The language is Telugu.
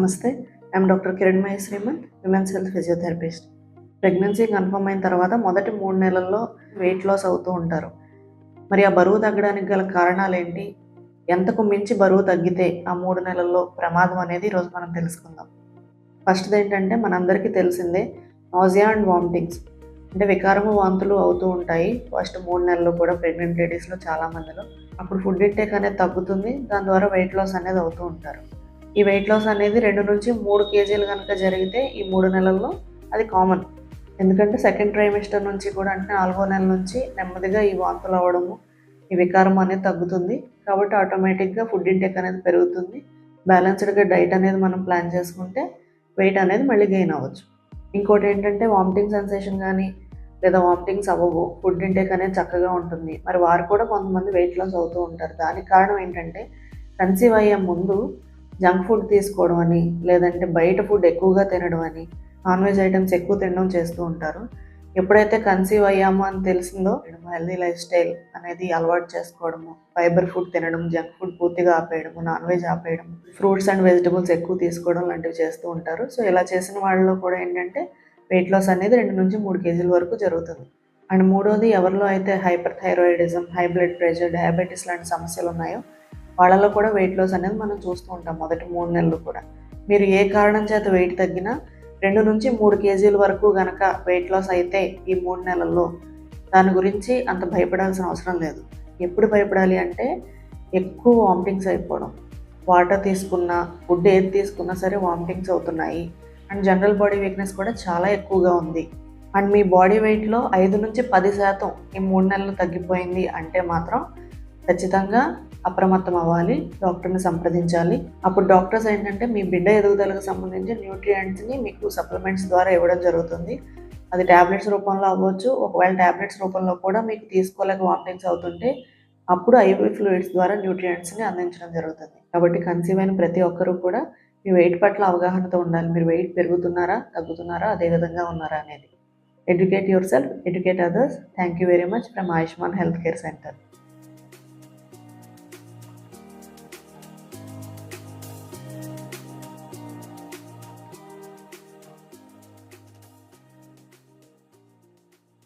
నమస్తే. I'm doctor Kiranmayi Shriman, women's health physiotherapist. Pregnancy confirm అయిన తర్వాత మొదటి 3 నెలల్లో వెయిట్ లాస్ అవుతూ ఉంటారు. మరి ఆ బరువు తగ్గడానికి గల కారణాలేంటి? ఎంతకు మించి బరువు తగ్గితే ఆ 3 నెలల్లో ప్రమాదం అనేది ఈరోజు మనం తెలుసుకుందాం. ఫస్ట్‌ది ఏంటంటే మనందరికీ తెలిసిందే నాజియా అండ్ వామిటింగ్స్. అంటే వికారము, వాంతులు అవుతూ ఉంటాయి ఫస్ట్ 3 నెలలు కూడా ప్రెగ్నెంట్ లేడీస్‌లో చాలా మందిలో. అప్పుడు ఫుడ్ ఇంటేక్ అనేది తగ్గుతుంది. దాని ద్వారా వెయిట్ లాస్ అనేది అవుతూ ఉంటారు. ఈ వెయిట్ లాస్ అనేది 2-3 కేజీలు కనుక జరిగితే ఈ 3 నెలల్లో అది కామన్. ఎందుకంటే సెకండ్ ట్రైమిస్టర్ నుంచి కూడా అంటే 4వ నెల నుంచి నెమ్మదిగా ఈ వాంతులు అవ్వడము, ఈ వికారం అనేది తగ్గుతుంది. కాబట్టి ఆటోమేటిక్గా ఫుడ్ ఇంటేక్ అనేది పెరుగుతుంది. బ్యాలెన్స్డ్గా డైట్ అనేది మనం ప్లాన్ చేసుకుంటే వెయిట్ అనేది మళ్ళీ గెయిన్ అవ్వచ్చు. ఇంకోటి ఏంటంటే వామిటింగ్ సెన్సేషన్ కానీ లేదా వామిటింగ్స్ అవ్వవు, ఫుడ్ ఇంటేక్ అనేది చక్కగా ఉంటుంది. మరి వారు కూడా కొంతమంది వెయిట్ లాస్ అవుతూ ఉంటారు. దానికి కారణం ఏంటంటే కన్సీవ్ అయ్యే ముందు జంక్ ఫుడ్ తీసుకోవడం అని, లేదంటే బయట ఫుడ్ ఎక్కువగా తినడం అని, నాన్ వెజ్ ఐటమ్స్ ఎక్కువ తినడం చేస్తూ ఉంటారు. ఎప్పుడైతే కన్సీవ్ అయ్యామో అని తెలిసిందో హెల్దీ లైఫ్ స్టైల్ అనేది అలవాటు చేసుకోవడము, ఫైబర్ ఫుడ్ తినడం, జంక్ ఫుడ్ పూర్తిగా ఆపేయడము, నాన్ వెజ్ ఆపేయడం, ఫ్రూట్స్ అండ్ వెజిటబుల్స్ ఎక్కువ తీసుకోవడం లాంటివి చేస్తూ ఉంటారు. సో ఇలా చేసిన వాళ్ళలో కూడా ఏంటంటే వెయిట్ లాస్ అనేది 2-3 కేజీల వరకు జరుగుతుంది. అండ్ మూడోది, ఎవరిలో అయితే hyper thyroidism, high blood pressure, diabetes లాంటి సమస్యలు ఉన్నాయో వాళ్ళలో కూడా వెయిట్ లాస్ అనేది మనం చూస్తూ ఉంటాం మొదటి 3 నెలలు కూడా. మీరు ఏ కారణం చేత వెయిట్ తగ్గినా 2-3 కేజీల వరకు గనక వెయిట్ లాస్ అయితే ఈ 3 నెలల్లో దాని గురించి అంత భయపడాల్సిన అవసరం లేదు. ఎప్పుడు భయపడాలి అంటే ఎక్కువ వామిటింగ్స్ అయిపోవడం, వాటర్ తీసుకున్నా, ఫుడ్ ఏది తీసుకున్నా సరే వామిటింగ్స్ అవుతున్నాయి, అండ్ జనరల్ బాడీ వీక్నెస్ కూడా చాలా ఎక్కువగా ఉంది, అండ్ మీ బాడీ వెయిట్లో 5-10% ఈ 3 నెలలు తగ్గిపోయింది అంటే మాత్రం ఖచ్చితంగా అప్రమత్తం అవ్వాలి, డాక్టర్ని సంప్రదించాలి. అప్పుడు డాక్టర్స్ ఏంటంటే మీ బిడ్డ ఎదుగుదలకు సంబంధించి న్యూట్రియంట్స్ని మీకు సప్లిమెంట్స్ ద్వారా ఇవ్వడం జరుగుతుంది. అది ట్యాబ్లెట్స్ రూపంలో అవ్వచ్చు. ఒకవేళ ట్యాబ్లెట్స్ రూపంలో కూడా మీకు తీసుకోలేక వామిటింగ్స్ అవుతుంటే అప్పుడు ఐవీ ఫ్లూయిడ్స్ ద్వారా న్యూట్రియంట్స్ని అందించడం జరుగుతుంది. కాబట్టి కన్సీవ్ అయిన ప్రతి ఒక్కరూ కూడా మీ వెయిట్ పట్ల అవగాహనతో ఉండాలి. మీరు వెయిట్ పెరుగుతున్నారా, తగ్గుతున్నారా, అదే విధంగా ఉన్నారా అనేది. Educate your self, educate others. Thank you very much from Ayushman health care centre.